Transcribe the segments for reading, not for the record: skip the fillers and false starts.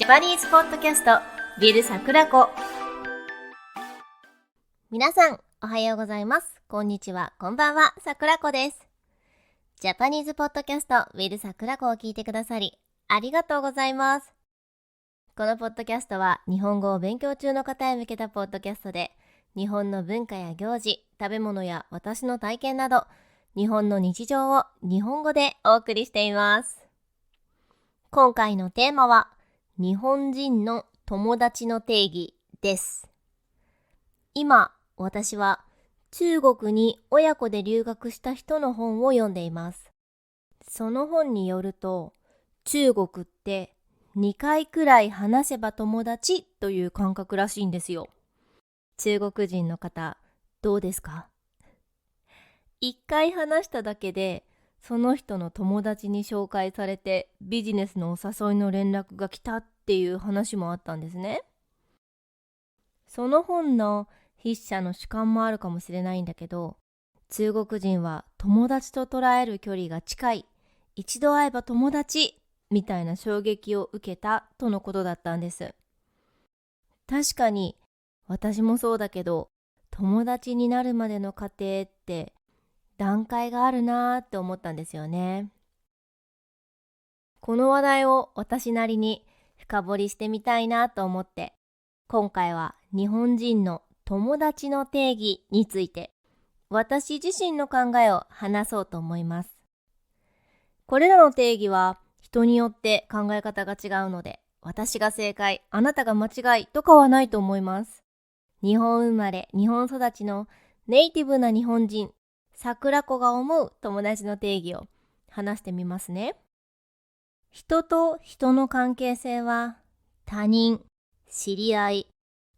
ジャパニーズポッドキャストビル桜子。皆さんおはようございます。こんにちは、こんばんは、桜子です。ジャパニーズポッドキャストビル桜子を聞いてくださりありがとうございます。このポッドキャストは日本語を勉強中の方へ向けたポッドキャストで、日本の文化や行事、食べ物や私の体験など日本の日常を日本語でお送りしています。今回のテーマは日本人の友達の定義です。今、私は中国に親子で留学した人の本を読んでいます。その本によると、中国って2回くらい話せば友達という感覚らしいんですよ。中国人の方、どうですか？1回話しただけで、その人の友達に紹介されてビジネスのお誘いの連絡が来たっていう話もあったんですね。その本の筆者の主観もあるかもしれないんだけど、中国人は友達と捉える距離が近い、一度会えば友達みたいな衝撃を受けたとのことだったんです。確かに私もそうだけど、友達になるまでの過程って段階があるなーって思ったんですよね。この話題を私なりに深掘りしてみたいなと思って、今回は日本人の友達の定義について私自身の考えを話そうと思います。これらの定義は人によって考え方が違うので、私が正解、あなたが間違いとかはないと思います。日本生まれ、日本育ちのネイティブな日本人、桜子が思う友達の定義を話してみますね。人と人の関係性は他人、知り合い、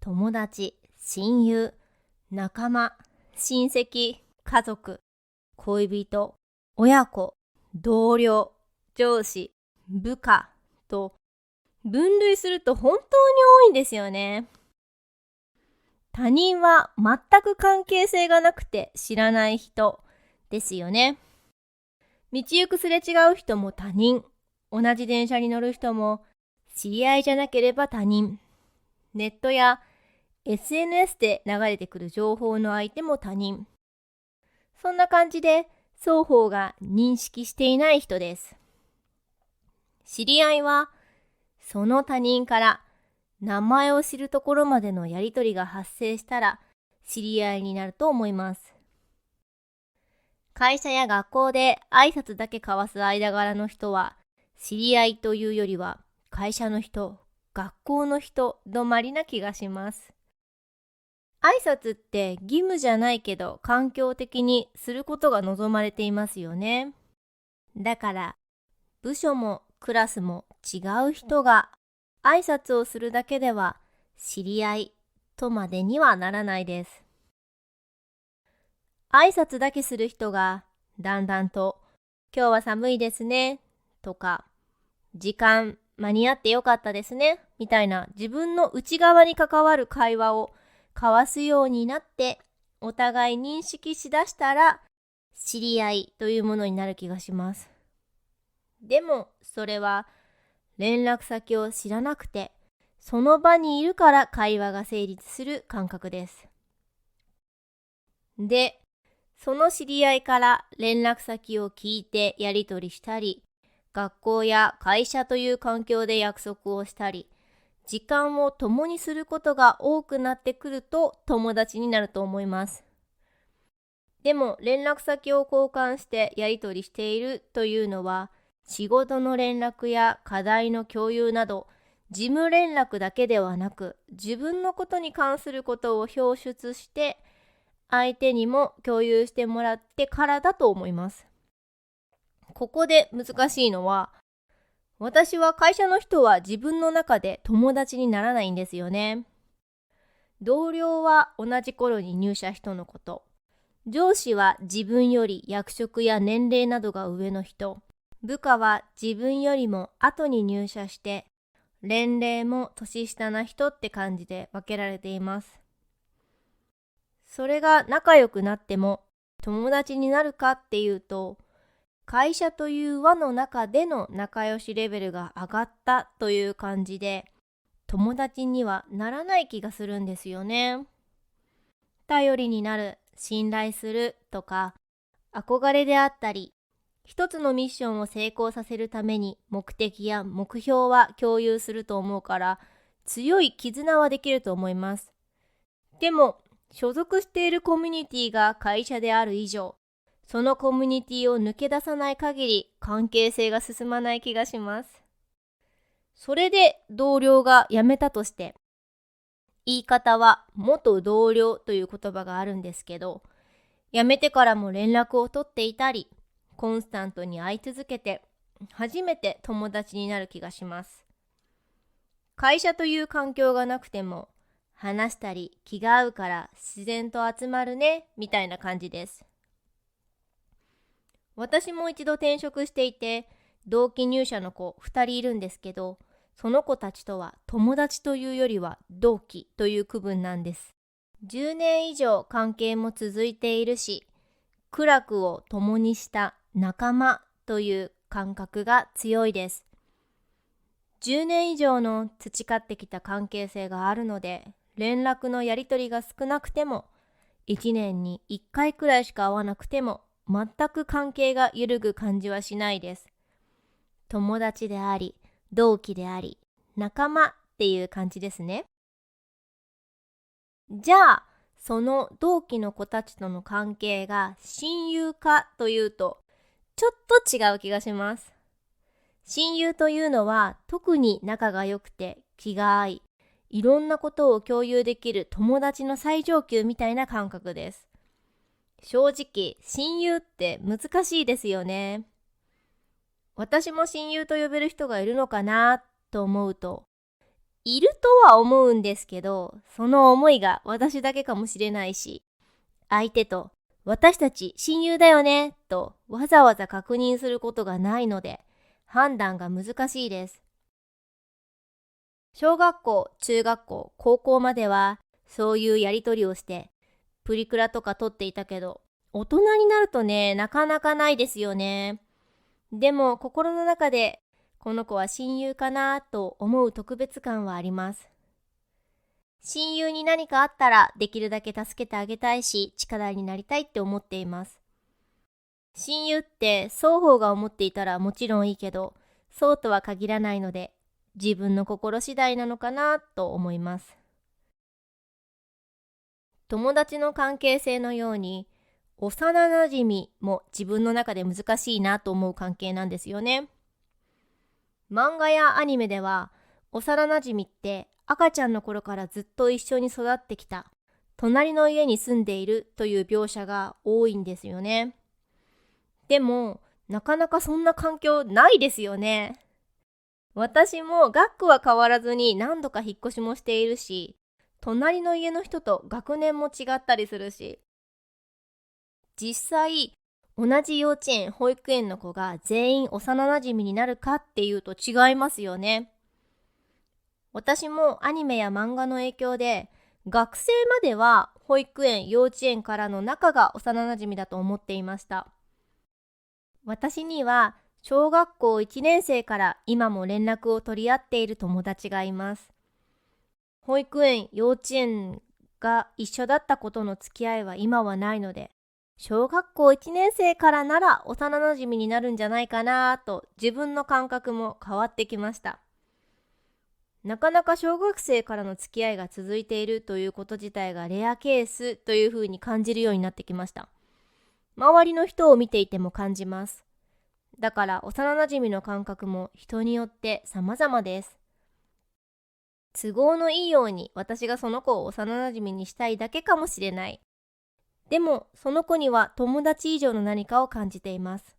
友達、親友、仲間、親戚、家族、恋人、親子、同僚、上司、部下と分類すると本当に多いんですよね。他人は全く関係性がなくて知らない人ですよね。道行くすれ違う人も他人、同じ電車に乗る人も知り合いじゃなければ他人、ネットや SNS で流れてくる情報の相手も他人。そんな感じで双方が認識していない人です。知り合いはその他人から名前を知るところまでのやりとりが発生したら知り合いになると思います。会社や学校で挨拶だけ交わす間柄の人は知り合いというよりは会社の人、学校の人止まりな気がします。挨拶って義務じゃないけど環境的にすることが望まれていますよね。だから部署もクラスも違う人が挨拶をするだけでは知り合いとまでにはならないです。挨拶だけする人がだんだんと今日は寒いですねとか時間間に合ってよかったですねみたいな自分の内側に関わる会話を交わすようになってお互い認識しだしたら知り合いというものになる気がします。でもそれは連絡先を知らなくてその場にいるから会話が成立する感覚です。で、その知り合いから連絡先を聞いてやり取りしたり、学校や会社という環境で約束をしたり、時間を共にすることが多くなってくると友達になると思います。でも連絡先を交換してやり取りしているというのは、仕事の連絡や課題の共有など、事務連絡だけではなく、自分のことに関することを表出して、相手にも共有してもらってからだと思います。ここで難しいのは、私は会社の人は自分の中で友達にならないんですよね。同僚は同じ頃に入社人のこと。上司は自分より役職や年齢などが上の人。部下は自分よりも後に入社して、年齢も年下な人って感じで分けられています。それが仲良くなっても友達になるかっていうと、会社という輪の中での仲良しレベルが上がったという感じで、友達にはならない気がするんですよね。頼りになる、信頼するとか、憧れであったり、一つのミッションを成功させるために目的や目標は共有すると思うから、強い絆はできると思います。でも、所属しているコミュニティが会社である以上、そのコミュニティを抜け出さない限り関係性が進まない気がします。それで同僚が辞めたとして、言い方は元同僚という言葉があるんですけど、辞めてからも連絡を取っていたり、コンスタントに会い続けて、初めて友達になる気がします。会社という環境がなくても、話したり気が合うから自然と集まるね、みたいな感じです。私も一度転職していて、同期入社の子2人いるんですけど、その子たちとは友達というよりは同期という区分なんです。10年以上関係も続いているし、苦楽を共にした仲間という感覚が強いです。10年以上の培ってきた関係性があるので、連絡のやり取りが少なくても、1年に1回くらいしか会わなくても、全く関係が揺るぐ感じはしないです。友達であり、同期であり、仲間っていう感じですね。じゃあ、その同期の子たちとの関係が親友かというと、ちょっと違う気がします。親友というのは特に仲が良くて気が合い、いろんなことを共有できる友達の最上級みたいな感覚です。正直、親友って難しいですよね。私も親友と呼べる人がいるのかなと思うと、いるとは思うんですけど、その思いが私だけかもしれないし、相手と私たち親友だよねとわざわざ確認することがないので、判断が難しいです。小学校、中学校、高校まではそういうやり取りをしてプリクラとか撮っていたけど、大人になるとね、なかなかないですよね。でも心の中でこの子は親友かなと思う特別感はあります。親友に何かあったらできるだけ助けてあげたいし、力になりたいって思っています。親友って双方が思っていたらもちろんいいけど、そうとは限らないので、自分の心次第なのかなと思います。友達の関係性のように、幼なじみも自分の中で難しいなと思う関係なんですよね。漫画やアニメでは、幼なじみって赤ちゃんの頃からずっと一緒に育ってきた、隣の家に住んでいるという描写が多いんですよね。でも、なかなかそんな環境ないですよね。私も学区は変わらずに何度か引っ越しもしているし、隣の家の人と学年も違ったりするし、実際、同じ幼稚園、保育園の子が全員幼なじみになるかっていうと違いますよね。私もアニメや漫画の影響で、学生までは保育園、幼稚園からの仲が幼なじみだと思っていました。私には小学校1年生から今も連絡を取り合っている友達がいます。保育園、幼稚園が一緒だったことの付き合いは今はないので、小学校1年生からなら幼なじみになるんじゃないかなと自分の感覚も変わってきました。なかなか小学生からの付き合いが続いているということ自体がレアケースというふうに感じるようになってきました。周りの人を見ていても感じます。だから幼なじみの感覚も人によって様々です。都合のいいように私がその子を幼なじみにしたいだけかもしれない。でもその子には友達以上の何かを感じています。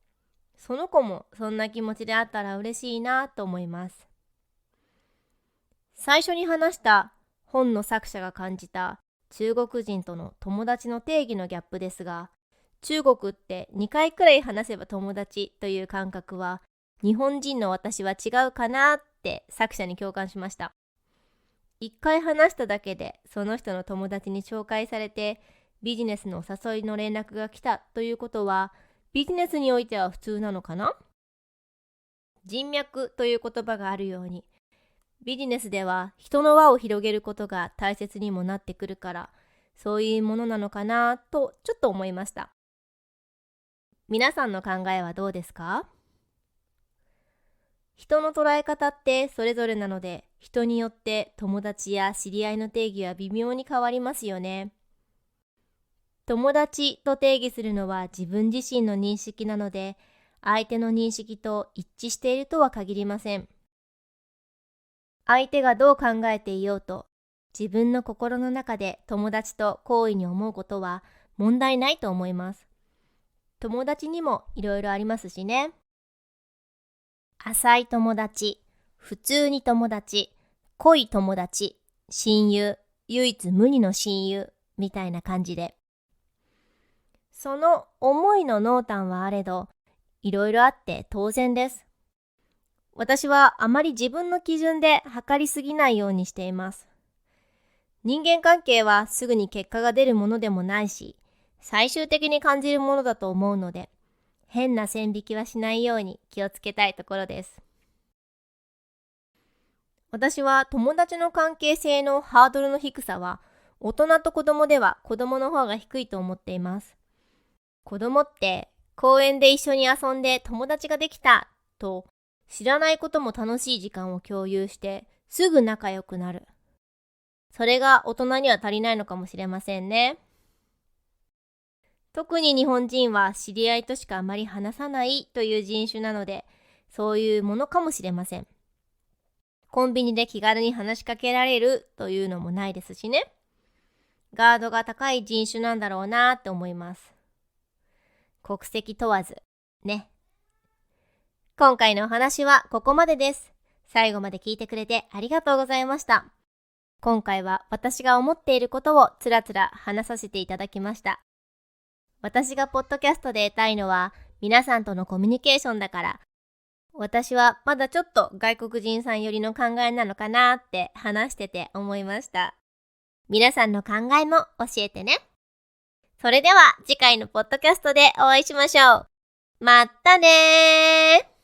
その子もそんな気持ちであったら嬉しいなと思います。最初に話した本の作者が感じた中国人との友達の定義のギャップですが、中国って2回くらい話せば友達という感覚は日本人の私は違うかなって作者に共感しました。1回話しただけでその人の友達に紹介されてビジネスのお誘いの連絡が来たということはビジネスにおいては普通なのかな？人脈という言葉があるように、ビジネスでは人の輪を広げることが大切にもなってくるから、そういうものなのかなとちょっと思いました。皆さんの考えはどうですか？人の捉え方ってそれぞれなので、人によって友達や知り合いの定義は微妙に変わりますよね。友達と定義するのは自分自身の認識なので、相手の認識と一致しているとは限りません。相手がどう考えていようと、自分の心の中で友達と好意に思うことは問題ないと思います。友達にもいろいろありますしね。浅い友達、普通に友達、濃い友達、親友、唯一無二の親友みたいな感じで。その思いの濃淡はあれど、いろいろあって当然です。私はあまり自分の基準で測りすぎないようにしています。人間関係はすぐに結果が出るものでもないし、最終的に感じるものだと思うので、変な線引きはしないように気をつけたいところです。私は友達の関係性のハードルの低さは、大人と子供では子供の方が低いと思っています。子供って公園で一緒に遊んで友達ができたと、知らないことも楽しい時間を共有してすぐ仲良くなる。それが大人には足りないのかもしれませんね。特に日本人は知り合いとしかあまり話さないという人種なので、そういうものかもしれません。コンビニで気軽に話しかけられるというのもないですしね。ガードが高い人種なんだろうなって思います。国籍問わず、ね。今回のお話はここまでです。最後まで聞いてくれてありがとうございました。今回は私が思っていることをつらつら話させていただきました。私がポッドキャストで得たいのは皆さんとのコミュニケーションだから、私はまだちょっと外国人さん寄りの考えなのかなって話してて思いました。皆さんの考えも教えてね。それでは次回のポッドキャストでお会いしましょう。またねー。